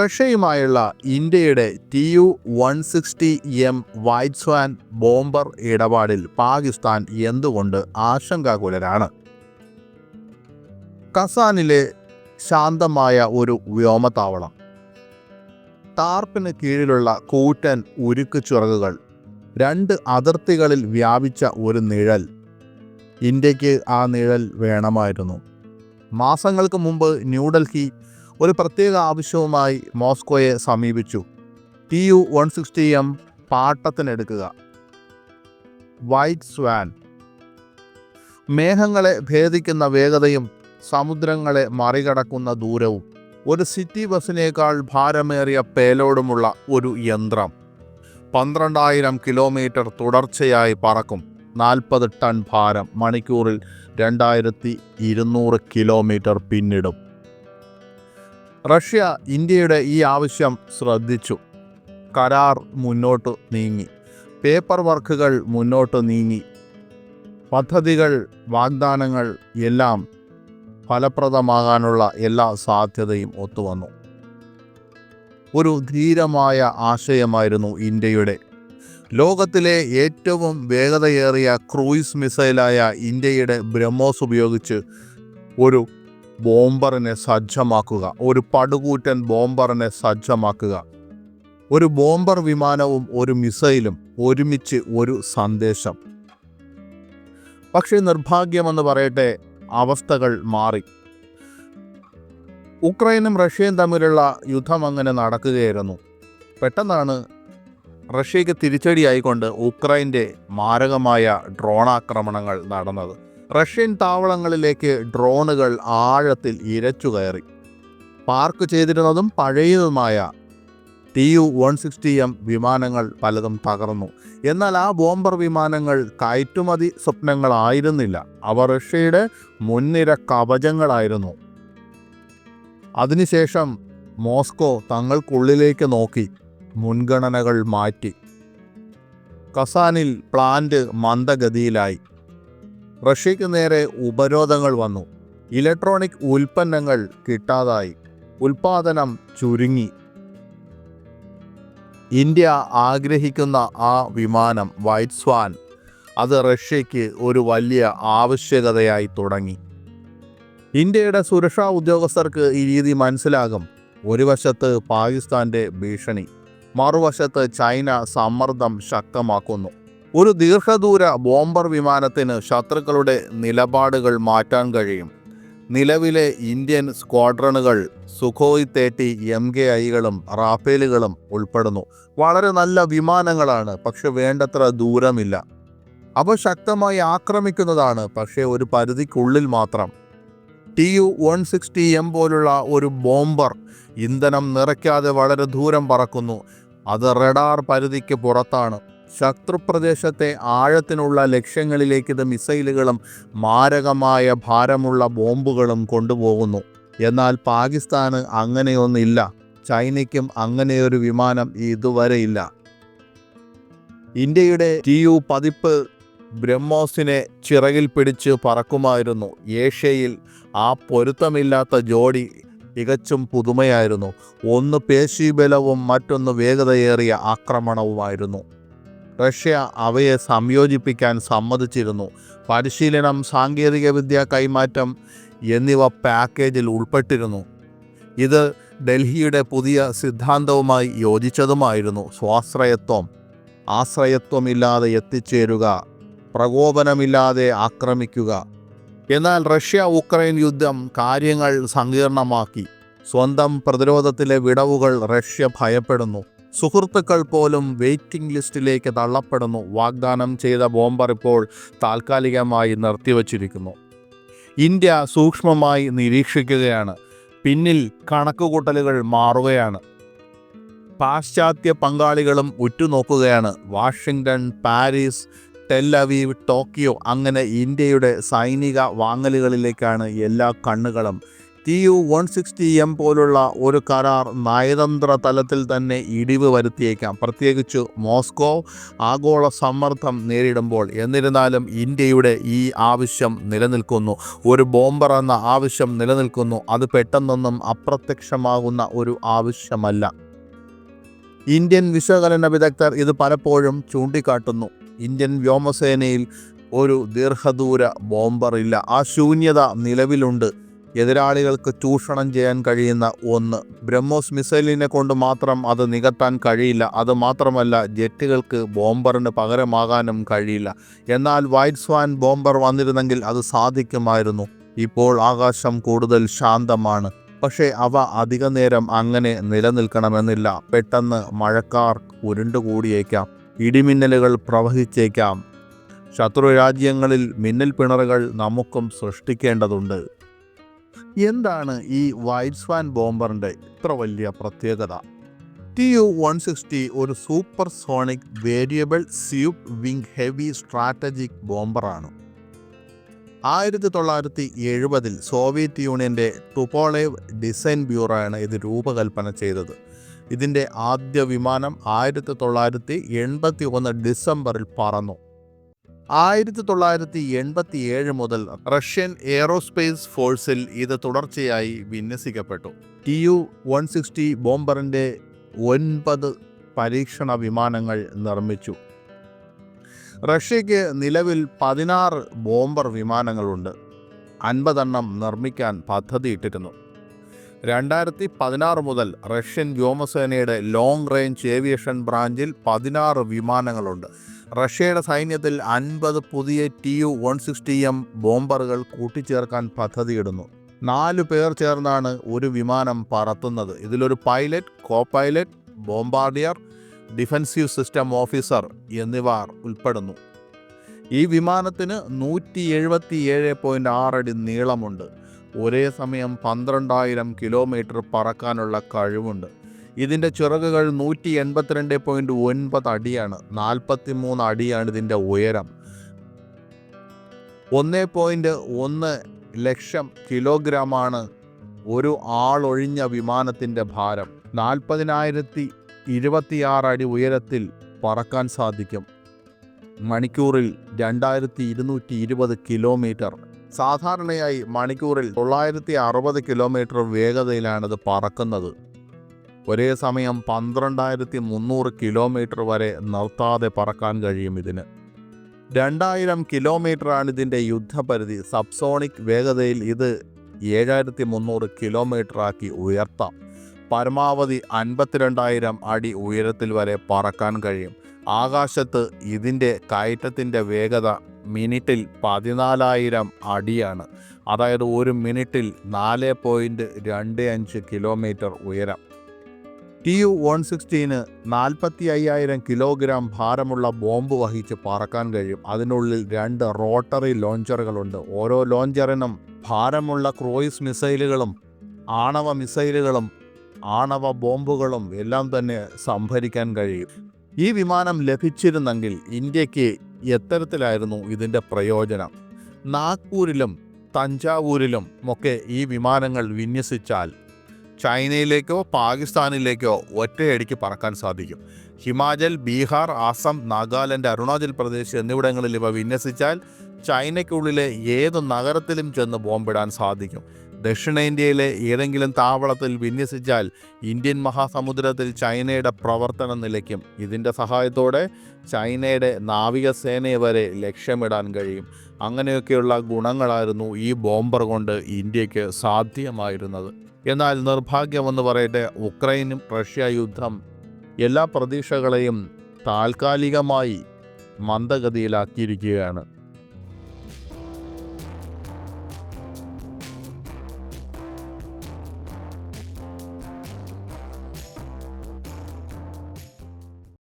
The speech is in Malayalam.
റഷ്യയുമായുള്ള ഇന്ത്യയുടെ TU-160M വൈറ്റ് സ്വാൻ ബോംബർ ഇടപാടിൽ പാകിസ്ഥാൻ എന്തുകൊണ്ട് ആശങ്കാകുലരാണ്? കസാനിലെ ശാന്തമായ ഒരു വ്യോമത്താവളം, ടാർപ്പിന് കീഴിലുള്ള കൂറ്റൻ ഉരുക്ക് ചിറകുകൾ, 2 അതിർത്തികളിൽ വ്യാപിച്ച ഒരു നിഴൽ. ഇന്ത്യക്ക് ആ നിഴൽ വേണമായിരുന്നു. മാസങ്ങൾക്ക് മുമ്പ് ന്യൂഡൽഹി ഒരു പ്രത്യേക ആവശ്യവുമായി മോസ്കോയെ സമീപിച്ചു. TU-160M പാട്ടത്തിനെടുക്കുക. വൈറ്റ് സ്വാൻ മേഘങ്ങളെ ഭേദിക്കുന്ന വേഗതയും സമുദ്രങ്ങളെ മറികടക്കുന്ന ദൂരവും, ഒരു സിറ്റി ബസ്സിനേക്കാൾ ഭാരമേറിയ പേലോഡുമുള്ള ഒരു യന്ത്രം. 12,000 കിലോമീറ്റർ തുടർച്ചയായി പറക്കും. 40 ടൺ ഭാരം. മണിക്കൂറിൽ 2200 കിലോമീറ്റർ പിന്നിടും. റഷ്യ ഇന്ത്യയുടെ ഈ ആവശ്യം ശ്രദ്ധിച്ചു. കരാർ മുന്നോട്ട് നീങ്ങി. പേപ്പർ വർക്കുകൾ മുന്നോട്ട് നീങ്ങി. പദ്ധതികൾ, വാഗ്ദാനങ്ങൾ എല്ലാം ഫലപ്രദമാകാനുള്ള എല്ലാ സാധ്യതയും ഒത്തുവന്നു. ഒരു ധീരമായ ആശയമായിരുന്നു ഇന്ത്യയുടെ. ലോകത്തിലെ ഏറ്റവും വേഗതയേറിയ ക്രൂയിസ് മിസൈലായ ഇന്ത്യയുടെ ബ്രഹ്മോസ് ഉപയോഗിച്ച് ഒരു ബോംബറിനെ സജ്ജമാക്കുക. ഒരു പടുകൂറ്റൻ ബോംബറിനെ സജ്ജമാക്കുക. ഒരു ബോംബർ വിമാനവും ഒരു മിസൈലും ഒരുമിച്ച് ഒരു സന്ദേശം. പക്ഷേ നിർഭാഗ്യമെന്ന് പറയട്ടെ, അവസ്ഥകൾ മാറി. ഉക്രൈനും റഷ്യയും തമ്മിലുള്ള യുദ്ധം അങ്ങനെ നടക്കുകയായിരുന്നു. പെട്ടെന്നാണ് റഷ്യയ്ക്ക് തിരിച്ചടിയായിക്കൊണ്ട് ഉക്രൈൻ്റെ മാരകമായ ഡ്രോണാക്രമണങ്ങൾ നടന്നത്. റഷ്യൻ താവളങ്ങളിലേക്ക് ഡ്രോണുകൾ ആഴത്തിൽ ഇരച്ചുകയറി. പാർക്ക് ചെയ്തിരുന്നതും പഴയതുമായ TU-160M വിമാനങ്ങൾ പലതും തകർന്നു. എന്നാൽ ആ ബോംബർ വിമാനങ്ങൾ കയറ്റുമതി സ്വപ്നങ്ങളായിരുന്നില്ല. അവ റഷ്യയുടെ മുൻനിര കവചങ്ങളായിരുന്നു. അതിനുശേഷം മോസ്കോ തങ്ങൾക്കുള്ളിലേക്ക് നോക്കി, മുൻഗണനകൾ മാറ്റി. കസാനിൽ പ്ലാന്റ് മന്ദഗതിയിലായി. റഷ്യയ്ക്ക് നേരെ ഉപരോധങ്ങൾ വന്നു. ഇലക്ട്രോണിക് ഉൽപ്പന്നങ്ങൾ കിട്ടാതായി. ഉൽപാദനം ചുരുങ്ങി. ഇന്ത്യ ആഗ്രഹിക്കുന്ന ആ വിമാനം വൈറ്റ് സ്വാൻ, അത് റഷ്യയ്ക്ക് ഒരു വലിയ ആവശ്യകതയായി തുടങ്ങി. ഇന്ത്യയുടെ സുരക്ഷാ ഉദ്യോഗസ്ഥർക്ക് ഈ രീതി മനസ്സിലാകും. ഒരു വശത്ത് പാകിസ്ഥാൻ്റെ ഭീഷണി, മറുവശത്ത് ചൈന സമ്മർദ്ദം ശക്തമാക്കുന്നു. ഒരു ദീർഘദൂര ബോംബർ വിമാനത്തിന് ശത്രുക്കളുടെ നിലപാടുകൾ മാറ്റാൻ കഴിയും. നിലവിലെ ഇന്ത്യൻ സ്ക്വാഡ്രണുകൾ സുഖോയ് 30 MKIകളും റാഫേലുകളും ഉൾപ്പെടുന്നു. വളരെ നല്ല വിമാനങ്ങളാണ്, പക്ഷെ വേണ്ടത്ര ദൂരമില്ല. അവ ശക്തമായി ആക്രമിക്കുന്നതാണ്, പക്ഷേ ഒരു പരിധിക്കുള്ളിൽ മാത്രം. TU-160M പോലുള്ള ഒരു ബോംബർ ഇന്ധനം നിറയ്ക്കാതെ വളരെ ദൂരം പറക്കുന്നു. അത് റഡാർ പരിധിക്ക് പുറത്താണ്. ശത്രുപ്രദേശത്തെ ആഴത്തിനുള്ള ലക്ഷ്യങ്ങളിലേക്ക് ഇത് മിസൈലുകളും മാരകമായ ഭാരമുള്ള ബോംബുകളും കൊണ്ടുപോകുന്നു. എന്നാൽ പാകിസ്ഥാന് അങ്ങനെയൊന്നില്ല. ചൈനയ്ക്കും അങ്ങനെയൊരു വിമാനം ഇതുവരെയില്ല. ഇന്ത്യയുടെ TU പതിപ്പ് ബ്രഹ്മോസിനെ ചിറകിൽ പിടിച്ച് പറക്കുമായിരുന്നു. ഏഷ്യയിൽ ആ പൊരുത്തമില്ലാത്ത ജോഡി തികച്ചും പുതുമയായിരുന്നു. ഒന്ന് പേശീബലവും മറ്റൊന്ന് വേഗതയേറിയ ആക്രമണവുമായിരുന്നു. റഷ്യ അവയെ സംയോജിപ്പിക്കാൻ സമ്മതിച്ചിരുന്നു. പരിശീലനം, സാങ്കേതികവിദ്യ കൈമാറ്റം എന്നിവ പാക്കേജിൽ ഉൾപ്പെട്ടിരുന്നു. ഇത് ഡൽഹിയുടെ പുതിയ സിദ്ധാന്തവുമായി യോജിച്ചതുമായിരുന്നു. സ്വാശ്രയത്വം, ആശ്രയത്വമില്ലാതെ എത്തിച്ചേരുക, പ്രകോപനമില്ലാതെ ആക്രമിക്കുക. എന്നാൽ റഷ്യ ഉക്രൈൻ യുദ്ധം കാര്യങ്ങൾ സങ്കീർണമാക്കി. സ്വന്തം പ്രതിരോധത്തിലെ വിടവുകൾ റഷ്യ ഭയപ്പെടുന്നു. സുഹൃത്തുക്കൾ പോലും വെയിറ്റിംഗ് ലിസ്റ്റിലേക്ക് തള്ളപ്പെടുന്നു. വാഗ്ദാനം ചെയ്ത ബോംബർ ഇപ്പോൾ താൽക്കാലികമായി നിർത്തിവച്ചിരിക്കുന്നു. ഇന്ത്യ സൂക്ഷ്മമായി നിരീക്ഷിക്കുകയാണ്. പിന്നിൽ കണക്കുകൂട്ടലുകൾ മാറുകയാണ്. പാശ്ചാത്യ പങ്കാളികളും ഉറ്റുനോക്കുകയാണ്. Washington, Paris, Tel Aviv, Tokyo, അങ്ങനെ ഇന്ത്യയുടെ സൈനിക വാങ്ങലുകളിലേക്കാണ് എല്ലാ കണ്ണുകളും. TU-160M പോലുള്ള ഒരു കരാർ നയതന്ത്ര തലത്തിൽ തന്നെ ഇടിവ് വരുത്തിയേക്കാം, പ്രത്യേകിച്ച് മോസ്കോ ആഗോള സമ്മർദ്ദം നേരിടുമ്പോൾ. എന്നിരുന്നാലും ഇന്ത്യയുടെ ഈ ആവശ്യം നിലനിൽക്കുന്നു. ഒരു ബോംബർ എന്ന ആവശ്യം നിലനിൽക്കുന്നു. അത് പെട്ടെന്നൊന്നും അപ്രത്യക്ഷമാകുന്ന ഒരു ആവശ്യമല്ല. ഇന്ത്യൻ വിശകലന വിദഗ്ധർ ഇത് പലപ്പോഴും ചൂണ്ടിക്കാട്ടുന്നു. ഇന്ത്യൻ വ്യോമസേനയിൽ ഒരു ദീർഘദൂര ബോംബർ ഇല്ല. ആ ശൂന്യത നിലവിലുണ്ട്. എതിരാളികൾക്ക് ചൂഷണം ചെയ്യാൻ കഴിയുന്ന ഒന്ന്. ബ്രഹ്മോസ് മിസൈലിനെ കൊണ്ട് മാത്രം അത് നികത്താൻ കഴിയില്ല. അത് മാത്രമല്ല, ജെറ്റുകൾക്ക് ബോംബറിന് പകരമാകാനും കഴിയില്ല. എന്നാൽ വൈറ്റ് സ്വാൻ ബോംബർ വന്നിരുന്നെങ്കിൽ അത് സാധിക്കുമായിരുന്നു. ഇപ്പോൾ ആകാശം കൂടുതൽ ശാന്തമാണ്. പക്ഷേ അവ അധിക നേരം അങ്ങനെ നിലനിൽക്കണമെന്നില്ല. പെട്ടെന്ന് മഴക്കാർ ഉരുണ്ടുകൂടിയേക്കാം, ഇടിമിന്നലുകൾ പ്രവഹിച്ചേക്കാം. ശത്രു രാജ്യങ്ങളിൽ മിന്നൽ പിണറുകൾ നമുക്കും സൃഷ്ടിക്കേണ്ടതുണ്ട്. എന്താണ് ഈ വൈറ്റ് സ്വാൻ ബോംബറിൻ്റെ ഇത്ര വലിയ പ്രത്യേകത? TU-160 ഒരു supersonic variable sweep wing heavy strategic ബോംബറാണ്. 1970 സോവിയറ്റ് യൂണിയൻ്റെ ടുപോളേവ് ഡിസൈൻ ബ്യൂറോയാണ് ഇത് രൂപകൽപ്പന ചെയ്തത്. ഇതിൻ്റെ ആദ്യ വിമാനം 1981 ഡിസംബറിൽ പറന്നു. 1987 മുതൽ റഷ്യൻ എയറോസ്പേസ് ഫോഴ്സിൽ ഇത് തുടർച്ചയായി വിന്യസിക്കപ്പെട്ടു. TU-160 ബോംബറിൻ്റെ 9 പരീക്ഷണ വിമാനങ്ങൾ നിർമ്മിച്ചു. റഷ്യയ്ക്ക് നിലവിൽ 16 ബോംബർ വിമാനങ്ങളുണ്ട്. 50 എണ്ണം നിർമ്മിക്കാൻ പദ്ധതിയിട്ടിരുന്നു. 2016 മുതൽ റഷ്യൻ വ്യോമസേനയുടെ ലോങ് റേഞ്ച് ഏവിയേഷൻ ബ്രാഞ്ചിൽ 16 വിമാനങ്ങളുണ്ട്. റഷ്യയുടെ സൈന്യത്തിൽ 50 പുതിയ TU-160M ബോംബറുകൾ കൂട്ടിച്ചേർക്കാൻ പദ്ധതിയിടുന്നു. 4 പേർ ചേർന്നാണ് ഒരു വിമാനം പറത്തുന്നത്. ഇതിലൊരു pilot, co pilot, Bombardier, defensive system officer എന്നിവർ ഉൾപ്പെടുന്നു. ഈ വിമാനത്തിന് 177.6 അടി നീളമുണ്ട്. ഒരേ സമയം 12,000 കിലോമീറ്റർ പറക്കാനുള്ള കഴിവുണ്ട്. ഇതിൻ്റെ ചിറകുകൾ 182.9 അടിയാണ്. 43 അടിയാണ് ഇതിൻ്റെ ഉയരം. 1.1 ലക്ഷം കിലോഗ്രാമാണ് ഒരു ആളൊഴിഞ്ഞ വിമാനത്തിൻ്റെ ഭാരം. 40,026 അടി ഉയരത്തിൽ പറക്കാൻ സാധിക്കും. മണിക്കൂറിൽ 2220 കിലോമീറ്റർ. സാധാരണയായി മണിക്കൂറിൽ 960 കിലോമീറ്റർ വേഗതയിലാണിത് പറക്കുന്നത്. ഒരേ സമയം 12,300 കിലോമീറ്റർ വരെ നിർത്താതെ പറക്കാൻ കഴിയും ഇതിന്. 2000 കിലോമീറ്ററാണ് ഇതിൻ്റെ യുദ്ധപരിധി. സബ്സോണിക് വേഗതയിൽ ഇത് 7,300 കിലോമീറ്ററാക്കി ഉയർത്താം. പരമാവധി 52,000 അടി ഉയരത്തിൽ വരെ പറക്കാൻ കഴിയും. ആകാശത്ത് ഇതിൻ്റെ കയറ്റത്തിൻ്റെ വേഗത മിനിറ്റിൽ 14,000 അടിയാണ്. അതായത് ഒരു മിനിറ്റിൽ 4.25 കിലോമീറ്റർ ഉയരം. TU-160 45,000 കിലോഗ്രാം ഭാരമുള്ള ബോംബ് വഹിച്ച് പറക്കാൻ കഴിയും. അതിനുള്ളിൽ 2 റോട്ടറി ലോഞ്ചറുകളുണ്ട്. ഓരോ ലോഞ്ചറിനും ഭാരമുള്ള ക്രൂയിസ് മിസൈലുകളും ആണവ മിസൈലുകളും ആണവ ബോംബുകളും എല്ലാം തന്നെ സംഭരിക്കാൻ കഴിയും. ഈ വിമാനം ലഭിച്ചിരുന്നെങ്കിൽ ഇന്ത്യക്ക് എത്തരത്തിലായിരുന്നു ഇതിൻ്റെ പ്രയോജനം? നാഗ്പൂരിലും തഞ്ചാവൂരിലും ഒക്കെ ഈ വിമാനങ്ങൾ വിന്യസിച്ചാൽ ചൈനയിലേക്കോ പാകിസ്ഥാനിലേക്കോ ഒറ്റയടിക്ക് പറക്കാൻ സാധിക്കും. ഹിമാചൽ, ബീഹാർ, ആസം, നാഗാലാൻഡ്, അരുണാചൽ പ്രദേശ് എന്നിവിടങ്ങളിൽ ഇവ വിന്യസിച്ചാൽ ചൈനയ്ക്കുള്ളിലെ ഏത് നഗരത്തിലും ചെന്ന് ബോംബിടാൻ സാധിക്കും. ദക്ഷിണേന്ത്യയിലെ ഏതെങ്കിലും താവളത്തിൽ വിന്യസിച്ചാൽ ഇന്ത്യൻ മഹാസമുദ്രത്തിൽ ചൈനയുടെ പ്രവർത്തനം നിലയ്ക്കും. ഇതിൻ്റെ സഹായത്തോടെ ചൈനയുടെ നാവികസേനയെ വരെ ലക്ഷ്യമിടാൻ കഴിയും. അങ്ങനെയൊക്കെയുള്ള ഗുണങ്ങളായിരുന്നു ഈ ബോംബർ കൊണ്ട് ഇന്ത്യക്ക് സാധ്യമായിരുന്നത്. എന്നാൽ നിർഭാഗ്യമെന്ന് പറയട്ടെ, ഉക്രൈനും റഷ്യ യുദ്ധം എല്ലാ പ്രതീക്ഷകളെയും താൽക്കാലികമായി മന്ദഗതിയിലാക്കിയിരിക്കുകയാണ്.